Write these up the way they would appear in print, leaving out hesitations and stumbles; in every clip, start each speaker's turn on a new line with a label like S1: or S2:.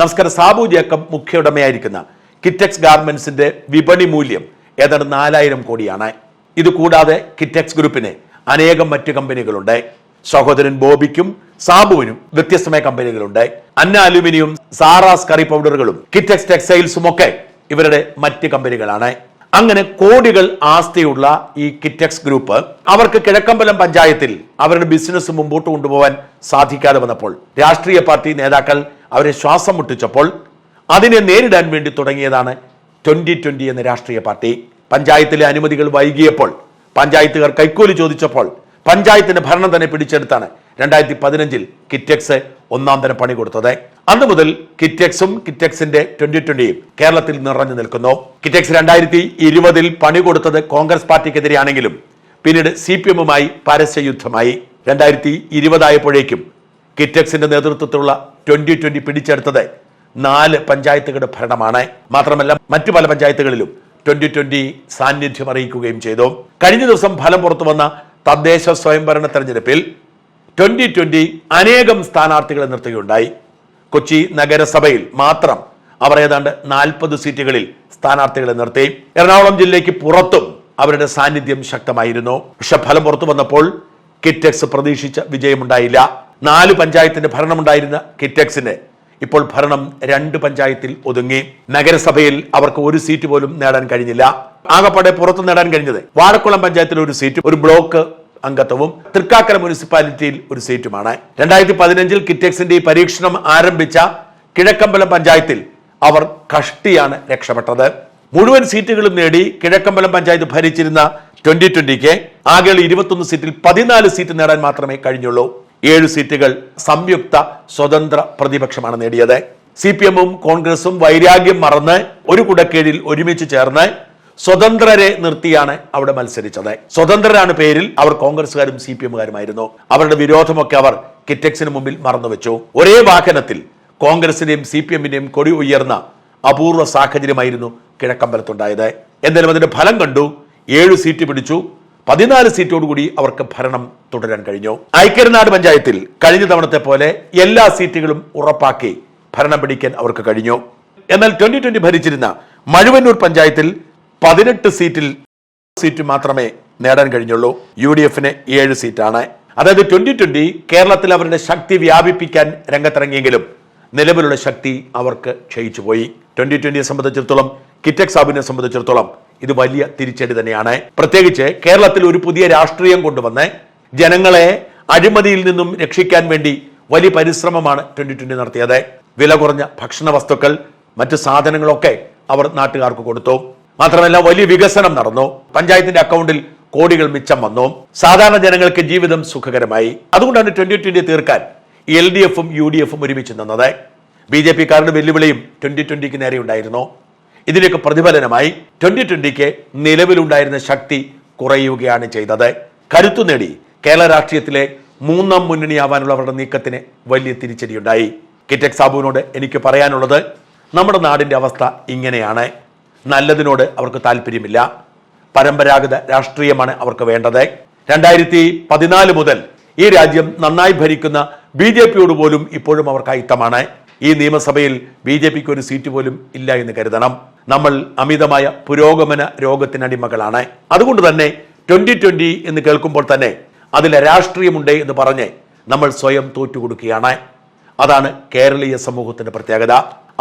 S1: നമസ്കാരം. സാബു ജേക്കബ് മുഖ്യ ഉടമയായിരിക്കുന്ന കിറ്റെക്സ് ഗാർമെന്റ്സിന്റെ വിപണി മൂല്യം ഏതാണ്ട് 4000 കോടിയാണ്. ഇത് കൂടാതെ കിറ്റെക്സ് ഗ്രൂപ്പിന് അനേകം മറ്റു കമ്പനികളുണ്ട്. സഹോദരൻ ബോബിക്കും സാബുവിനും വ്യത്യസ്തമായ കമ്പനികളുണ്ട്. അന്ന അലുമിനിയം, സാറാസ് കറി പൗഡറുകളും കിറ്റെക്സ് ടെക്സ്റ്റൈൽസും ഒക്കെ ഇവരുടെ മറ്റ് കമ്പനികളാണ്. അങ്ങനെ കോടികൾ ആസ്തിയുള്ള ഈ കിറ്റെക്സ് ഗ്രൂപ്പ് അവർക്ക് കിഴക്കമ്പലം പഞ്ചായത്തിൽ അവരുടെ ബിസിനസ് മുമ്പോട്ട് കൊണ്ടുപോകാൻ സാധിക്കാതെ വന്നപ്പോൾ രാഷ്ട്രീയ പാർട്ടി നേതാക്കൾ അവരെ ശ്വാസം മുട്ടിച്ചപ്പോൾ അതിനെ നേരിടാൻ വേണ്ടി തുടങ്ങിയതാണ് 2020 എന്ന രാഷ്ട്രീയ പാർട്ടി. പഞ്ചായത്തിലെ അനുമതികൾ വൈകിയപ്പോൾ, പഞ്ചായത്തുകാർ കൈക്കൂലി ചോദിച്ചപ്പോൾ പഞ്ചായത്തിന്റെ ഭരണം തന്നെ പിടിച്ചെടുത്താണ് 2015 കിറ്റെക്സ് ഒന്നാം തരം പണി കൊടുത്തത്. അന്ന് മുതൽ കിറ്റെക്സും കിറ്റെക്സിന്റെ 2020യും കേരളത്തിൽ നിറഞ്ഞു നിൽക്കുന്നു. കിറ്റെക്സ് 2020 പണി കൊടുത്തത് കോൺഗ്രസ് പാർട്ടിക്കെതിരെയാണെങ്കിലും പിന്നീട് CPM-മായി പരസ്യയുദ്ധമായി. 2020 ആയപ്പോഴേക്കും കിറ്റെക്സിന്റെ നേതൃത്വത്തിലുള്ള 2020 പിടിച്ചെടുത്തത് 4 പഞ്ചായത്തുകളുടെ ഭരണമാണ്. മാത്രമല്ല മറ്റു പല പഞ്ചായത്തുകളിലും 2020 സാന്നിധ്യം അറിയിക്കുകയും ചെയ്തു. കഴിഞ്ഞ ദിവസം ഫലം പുറത്തു വന്ന തദ്ദേശ സ്വയംഭരണ തെരഞ്ഞെടുപ്പിൽ 2020 അനേകം സ്ഥാനാർത്ഥികളെ നിർത്തുകയുണ്ടായി. കൊച്ചി നഗരസഭയിൽ മാത്രം അവർ ഏതാണ്ട് 40 സീറ്റുകളിൽ സ്ഥാനാർത്ഥികളെ നിർത്തി. എറണാകുളം ജില്ലയ്ക്ക് പുറത്തും അവരുടെ സാന്നിധ്യം ശക്തമായിരുന്നു. പക്ഷെ ഫലം പുറത്തു വന്നപ്പോൾ കിറ്റെക്സ് പ്രതീക്ഷിച്ച വിജയമുണ്ടായില്ല. 4 പഞ്ചായത്തിന്റെ ഭരണമുണ്ടായിരുന്ന കിറ്റെക്സിന് ഇപ്പോൾ ഭരണം 2 പഞ്ചായത്തിൽ ഒതുങ്ങി. നഗരസഭയിൽ അവർക്ക് 1 സീറ്റ് പോലും നേടാൻ കഴിഞ്ഞില്ല. ആകപ്പാടെ പുറത്തു നേടാൻ കഴിഞ്ഞത് വാഴക്കുളം പഞ്ചായത്തിൽ 1 സീറ്റും 1 ബ്ലോക്ക് അംഗത്വവും തൃക്കാക്കര മുനിസിപ്പാലിറ്റിയിൽ 1 സീറ്റുമാണ്. 2015 കിറ്റെക്സിന്റെ ഈ പരീക്ഷണം ആരംഭിച്ച കിഴക്കമ്പലം പഞ്ചായത്തിൽ അവർ കഷ്ടിയാണ് രക്ഷപ്പെട്ടത്. മുഴുവൻ സീറ്റുകളും നേടി കിഴക്കമ്പലം പഞ്ചായത്ത് ഭരിച്ചിരുന്ന 2020ക്ക് ആകെയുള്ള 21 സീറ്റിൽ 14 സീറ്റ് നേടാൻ മാത്രമേ കഴിഞ്ഞുള്ളൂ. 7 സീറ്റുകൾ സംയുക്ത സ്വതന്ത്ര പ്രതിപക്ഷമാണ് നേടിയത്. CPM-ഉം കോൺഗ്രസും വൈരാഗ്യം മറന്ന് ഒരു കുടക്കീഴിൽ ഒരുമിച്ച് ചേർന്ന് സ്വതന്ത്രരെ നിർത്തിയാണ് അവിടെ മത്സരിച്ചത്. സ്വതന്ത്രരാണ് പേരിൽ. അവർ കോൺഗ്രസുകാരും CPM-കാരുമായിരുന്നു. അവരുടെ വിരോധമൊക്കെ അവർ കിറ്റെക്സിന് മുമ്പിൽ മറന്നുവെച്ചു. ഒരേ വാഹനത്തിൽ കോൺഗ്രസിന്റെയും CPM-ന്റെയും കൊടി ഉയർന്ന അപൂർവ സാഹചര്യമായിരുന്നു കിഴക്കമ്പലത്തുണ്ടായത്. എന്തായാലും അതിന്റെ ഫലം കണ്ടു. 7 സീറ്റ് പിടിച്ചു. 14 സീറ്റോടുകൂടി അവർക്ക് ഭരണം തുടരാൻ കഴിഞ്ഞു. ഐക്യനാട് പഞ്ചായത്തിൽ കഴിഞ്ഞ തവണത്തെ പോലെ എല്ലാ സീറ്റുകളും ഉറപ്പാക്കി ഭരണം പിടിക്കാൻ അവർക്ക് കഴിഞ്ഞു. എന്നാൽ 2020 ഭരിച്ചിരുന്ന മഴുവന്നൂർ പഞ്ചായത്തിൽ 18 സീറ്റ് മാത്രമേ നേടാൻ കഴിഞ്ഞുള്ളൂ. UDF-ന് 7 സീറ്റാണ്. അതായത് 2020 കേരളത്തിൽ അവരുടെ ശക്തി വ്യാപിപ്പിക്കാൻ രംഗത്തിറങ്ങിയെങ്കിലും നിലവിലുള്ള ശക്തി അവർക്ക് ക്ഷയിച്ചുപോയി. 2020യെ സംബന്ധിച്ചിടത്തോളം, കിറ്റെക്സ് സാബുവിനെ സംബന്ധിച്ചിടത്തോളം ഇത് വലിയ തിരിച്ചടി തന്നെയാണ്. പ്രത്യേകിച്ച് കേരളത്തിൽ ഒരു പുതിയ രാഷ്ട്രീയം കൊണ്ടുവന്ന് ജനങ്ങളെ അഴിമതിയിൽ നിന്നും രക്ഷിക്കാൻ വേണ്ടി വലിയ പരിശ്രമമാണ് 2020 നടത്തിയത്. വില കുറഞ്ഞ ഭക്ഷണ വസ്തുക്കൾ, മറ്റു സാധനങ്ങളൊക്കെ അവർ നാട്ടുകാർക്ക് കൊടുത്തു. മാത്രമല്ല വലിയ വികസനം നടന്നു. പഞ്ചായത്തിന്റെ അക്കൗണ്ടിൽ കോടികൾ മിച്ചം വന്നു. സാധാരണ ജനങ്ങൾക്ക് ജീവിതം സുഖകരമായി. അതുകൊണ്ടാണ് 2020 തീർക്കാൻ LDF-ഉം UDF-ഉം ഒരുമിച്ച് നിന്നത്. BJP-കാരുടെ വെല്ലുവിളിയും 2020ക്ക് നേരെ ഉണ്ടായിരുന്നു. ഇതിലേക്ക് പ്രതിഫലനമായി 2020ക്ക് നിലവിലുണ്ടായിരുന്ന ശക്തി കുറയുകയാണ് ചെയ്തത്. കരുത്തു നേടി കേരള രാഷ്ട്രീയത്തിലെ 3ാം മുന്നണിയാവാനുള്ള അവരുടെ നീക്കത്തിന് വലിയ തിരിച്ചടിയുണ്ടായി. കിറ്റെക്സ് സാബുവിനോട് എനിക്ക് പറയാനുള്ളത്, നമ്മുടെ നാടിന്റെ അവസ്ഥ ഇങ്ങനെയാണ്. നല്ലതിനോട് അവർക്ക് താല്പര്യമില്ല. പരമ്പരാഗത രാഷ്ട്രീയമാണ് അവർക്ക് വേണ്ടത്. 2014 മുതൽ ഈ രാജ്യം നന്നായി ഭരിക്കുന്ന BJP-യോട് പോലും ഇപ്പോഴും അവർക്ക് അയിത്തമാണ്. ഈ നിയമസഭയിൽ BJP-ക്ക് 1 സീറ്റ് പോലും ഇല്ല എന്ന് കരുതണം. നമ്മൾ അമിതമായ പുരോഗമന രോഗത്തിനടിമകളാണ്. അതുകൊണ്ട് തന്നെ 2020 എന്ന് കേൾക്കുമ്പോൾ തന്നെ അതിലെ രാഷ്ട്രീയമുണ്ട് എന്ന് പറഞ്ഞ് നമ്മൾ സ്വയം തോറ്റുകൊടുക്കുകയാണ്. അതാണ് കേരളീയ സമൂഹത്തിന്റെ പ്രത്യേകത.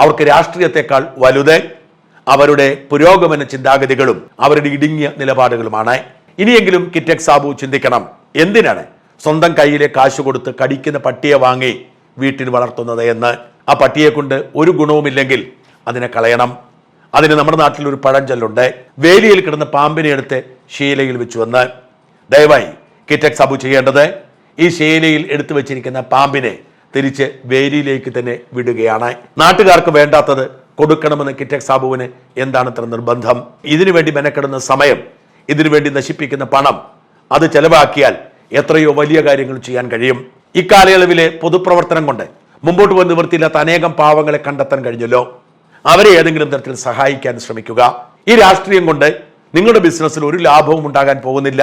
S1: അവർക്ക് രാഷ്ട്രീയത്തെക്കാൾ വലുത് അവരുടെ പുരോഗമന ചിന്താഗതികളും അവരുടെ ഇടുങ്ങിയ നിലപാടുകളുമാണ്. ഇനിയെങ്കിലും കിറ്റെക്സ് സാബു ചിന്തിക്കണം, എന്തിനാണ് സ്വന്തം കയ്യിലെ കാശ് കൊടുത്ത് കടിക്കുന്ന പട്ടിയെ വാങ്ങി വീട്ടിൽ വളർത്തുന്നത് എന്ന്. ആ പട്ടിയെ കൊണ്ട് ഒരു ഗുണവുമില്ലെങ്കിൽ അതിനെ കളയണം. അതിന് നമ്മുടെ നാട്ടിൽ ഒരു പഴഞ്ചൊല്ലുണ്ട്, വേലിയിൽ കിടന്ന പാമ്പിനെ എടുത്ത് ശീലയിൽ വെച്ചുവെന്ന്. ദയവായി കിറ്റെക്സ് സാബു ചെയ്യേണ്ടത് ഈ ശീലയിൽ എടുത്തു വെച്ചിരിക്കുന്ന പാമ്പിനെ തിരിച്ച് വേലിയിലേക്ക് തന്നെ വിടുകയാണ്. നാട്ടുകാർക്ക് വേണ്ടാത്തത് കൊടുക്കണമെന്ന് കിറ്റെക്സ് സാബുവിന് എന്താണ് ഇത്ര നിർബന്ധം? ഇതിനുവേണ്ടി മെനക്കെടുന്ന സമയം, ഇതിനുവേണ്ടി നശിപ്പിക്കുന്ന പണം, അത് ചെലവാക്കിയാൽ എത്രയോ വലിയ കാര്യങ്ങൾ ചെയ്യാൻ കഴിയും. ഇക്കാലയളവിലെ പൊതുപ്രവർത്തനം കൊണ്ട് മുമ്പോട്ട് പോയി നിവൃത്തിയില്ലാത്ത അനേകം പാവങ്ങളെ കണ്ടെത്താൻ കഴിഞ്ഞല്ലോ. അവരെ ഏതെങ്കിലും തരത്തിൽ സഹായിക്കാൻ ശ്രമിക്കുക. ഈ രാഷ്ട്രീയം കൊണ്ട് നിങ്ങളുടെ ബിസിനസ്സിൽ ഒരു ലാഭവും ഉണ്ടാകാൻ പോകുന്നില്ല.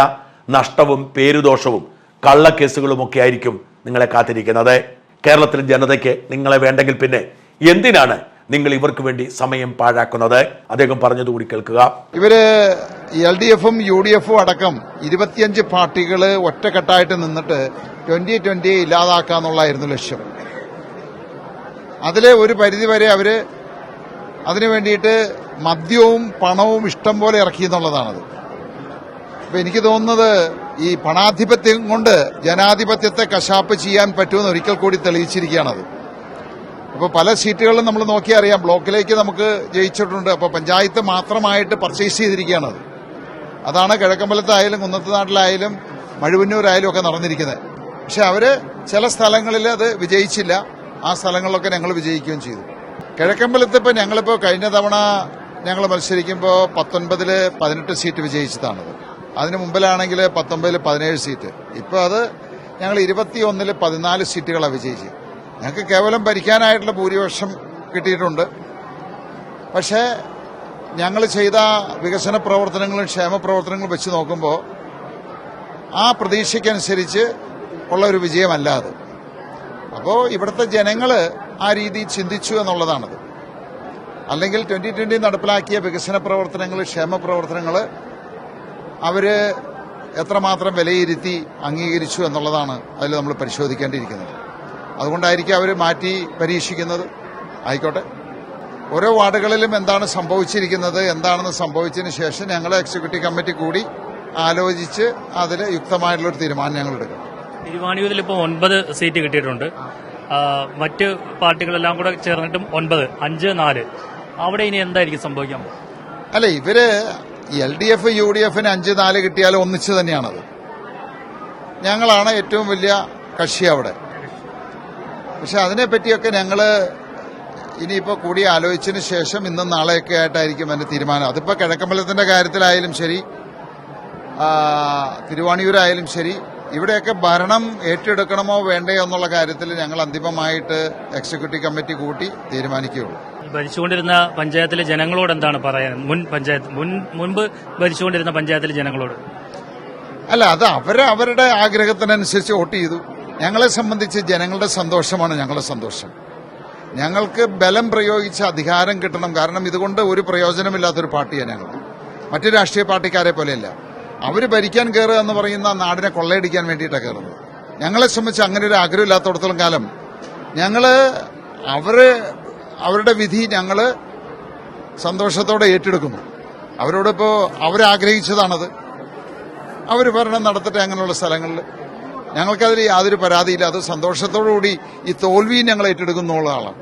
S1: നഷ്ടവും പേരുദോഷവും കള്ളക്കേസുകളും ഒക്കെ ആയിരിക്കും നിങ്ങളെ കാത്തിരിക്കുന്നത്. കേരളത്തിലെ ജനതയ്ക്ക് നിങ്ങളെ വേണ്ടെങ്കിൽ പിന്നെ എന്തിനാണ് നിങ്ങൾ ഇവർക്ക് വേണ്ടി സമയം പാഴാക്കുന്നത്? അദ്ദേഹം പറഞ്ഞതുകൂടി കേൾക്കുക.
S2: ഇവര് LDFും UDFും അടക്കം 25 പാർട്ടികള് ഒറ്റക്കെട്ടായിട്ട് നിന്നിട്ട് 2020 ഇല്ലാതാക്കാന്നുള്ളതായിരുന്നു ലക്ഷ്യം. അതിലെ ഒരു പരിധിവരെ അവര് അതിനു വേണ്ടിയിട്ട് മദ്യവും പണവും ഇഷ്ടം പോലെ ഇറക്കി എന്നുള്ളതാണത്. അപ്പൊ എനിക്ക് തോന്നുന്നത് ഈ പണാധിപത്യം കൊണ്ട് ജനാധിപത്യത്തെ കശാപ്പ് ചെയ്യാൻ പറ്റുമെന്ന് ഒരിക്കൽ കൂടി തെളിയിച്ചിരിക്കുകയാണത്. അപ്പോൾ പല സീറ്റുകളിലും നമ്മൾ നോക്കിയാൽ അറിയാം, ബ്ലോക്കിലേക്ക് നമുക്ക് ജയിച്ചിട്ടുണ്ട്. അപ്പോൾ പഞ്ചായത്ത് മാത്രമായിട്ട് പർച്ചേസ് ചെയ്തിരിക്കുകയാണത്. അതാണ് കിഴക്കമ്പലത്തായാലും കുന്നത്തുനാട്ടിലായാലും മഴുവന്നൂരായാലും ഒക്കെ നടന്നിരിക്കുന്നത്. പക്ഷെ അവര് ചില സ്ഥലങ്ങളിൽ അത് വിജയിച്ചില്ല. ആ സ്ഥലങ്ങളിലൊക്കെ ഞങ്ങൾ വിജയിക്കുകയും ചെയ്തു. കിഴക്കമ്പലത്ത് ഇപ്പം ഞങ്ങളിപ്പോൾ കഴിഞ്ഞ തവണ ഞങ്ങൾ മത്സരിക്കുമ്പോൾ 19 18 സീറ്റ് വിജയിച്ചതാണത്. അതിന് മുമ്പിലാണെങ്കിൽ 19 17 സീറ്റ്. ഇപ്പോൾ അത് ഞങ്ങൾ 21 14 സീറ്റുകളാണ് വിജയിച്ചത്. ഞങ്ങൾക്ക് കേവലം ഭരിക്കാനായിട്ടുള്ള ഭൂരിപക്ഷം കിട്ടിയിട്ടുണ്ട്. പക്ഷേ ഞങ്ങൾ ചെയ്ത വികസന പ്രവർത്തനങ്ങളും ക്ഷേമ പ്രവർത്തനങ്ങളും വെച്ച് നോക്കുമ്പോൾ ആ പ്രതീക്ഷയ്ക്കനുസരിച്ച് ഉള്ള ഒരു വിജയമല്ല അത്. അപ്പോൾ ഇവിടുത്തെ ജനങ്ങൾ ആ രീതിയിൽ ചിന്തിച്ചു എന്നുള്ളതാണത്. അല്ലെങ്കിൽ 2020 നടപ്പിലാക്കിയ വികസന പ്രവർത്തനങ്ങൾ ക്ഷേമ പ്രവർത്തനങ്ങൾ അവര് എത്രമാത്രം വിലയിരുത്തി അംഗീകരിച്ചു എന്നുള്ളതാണ് അതിൽ നമ്മൾ പരിശോധിക്കേണ്ടിയിരിക്കുന്നത്. അതുകൊണ്ടായിരിക്കും അവർ മാറ്റി പരീക്ഷിക്കുന്നത്. ആയിക്കോട്ടെ, ഓരോ വാർഡുകളിലും എന്താണ് സംഭവിച്ചിരിക്കുന്നത്, എന്താണെന്ന് സംഭവിച്ചതിന് ശേഷം ഞങ്ങൾ എക്സിക്യൂട്ടീവ് കമ്മിറ്റി കൂടി ആലോചിച്ച് അതിൽ യുക്തമായിട്ടുള്ളൊരു തീരുമാനം ഞങ്ങൾ എടുക്കും.
S3: തിരുവാണിയൂരിൽ ഇപ്പോൾ 9 സീറ്റ് കിട്ടിയിട്ടുണ്ട്. മറ്റ് പാർട്ടികളെല്ലാം കൂടെ ചേർന്നിട്ടും 9, 5, 4. അവിടെ ഇനി എന്തായിരിക്കും സംഭവിക്കാം?
S2: അല്ല, ഇവര് LDF UDFന് 5, 4 കിട്ടിയാലും ഒന്നിച്ച് തന്നെയാണത്. ഞങ്ങളാണ് ഏറ്റവും വലിയ കക്ഷി അവിടെ. പക്ഷെ അതിനെപ്പറ്റിയൊക്കെ ഞങ്ങൾ ഇനിയിപ്പോൾ കൂടി ആലോചിച്ചതിന് ശേഷം ഇന്നും നാളെയൊക്കെ ആയിട്ടായിരിക്കും അതിന്റെ തീരുമാനം. അതിപ്പോൾ കിഴക്കമ്പലത്തിന്റെ കാര്യത്തിലായാലും ശരി, തിരുവാണിയൂരായാലും ശരി, ഇവിടെയൊക്കെ ഭരണം ഏറ്റെടുക്കണമോ വേണ്ടയോ എന്നുള്ള കാര്യത്തിൽ ഞങ്ങൾ അന്തിമമായിട്ട് എക്സിക്യൂട്ടീവ് കമ്മിറ്റി കൂട്ടി തീരുമാനിക്കുകയുള്ളൂ.
S3: ഭരിച്ചുകൊണ്ടിരുന്ന പഞ്ചായത്തിലെ ജനങ്ങളോട് എന്താണ് പറയാൻ? മുൻപ് ഭരിച്ചുകൊണ്ടിരുന്ന പഞ്ചായത്തിലെ ജനങ്ങളോട്
S2: അല്ല, അത് അവരുടെ ആഗ്രഹത്തിനനുസരിച്ച് വോട്ട് ചെയ്തു. ഞങ്ങളെ സംബന്ധിച്ച് ജനങ്ങളുടെ സന്തോഷമാണ് ഞങ്ങളുടെ സന്തോഷം. ഞങ്ങൾക്ക് ബലം പ്രയോഗിച്ച് അധികാരം കിട്ടണം. കാരണം ഇതുകൊണ്ട് ഒരു പ്രയോജനമില്ലാത്തൊരു പാർട്ടിയാണ് ഞങ്ങൾ. മറ്റു രാഷ്ട്രീയ പാർട്ടിക്കാരെ പോലെയല്ല. അവർ ഭരിക്കാൻ കയറുക എന്ന് പറയുന്ന നാടിനെ കൊള്ളയടിക്കാൻ വേണ്ടിയിട്ടാണ് കയറുന്നത്. ഞങ്ങളെ സംബന്ധിച്ച് അങ്ങനെ ഒരു ആഗ്രഹമില്ലാത്തടത്തോളം കാലം അവരുടെ വിധി ഞങ്ങൾ സന്തോഷത്തോടെ ഏറ്റെടുക്കുന്നു. അവരോടിപ്പോൾ അവരാഗ്രഹിച്ചതാണത്. അവർ ഭരണം നടത്തട്ടെ. അങ്ങനെയുള്ള സ്ഥലങ്ങളിൽ ഞങ്ങൾക്കതിൽ യാതൊരു പരാതിയില്ല. അത് സന്തോഷത്തോടുകൂടി ഈ തോൽവിയും ഞങ്ങൾ ഏറ്റെടുക്കുന്നുള്ള ആളാണ്.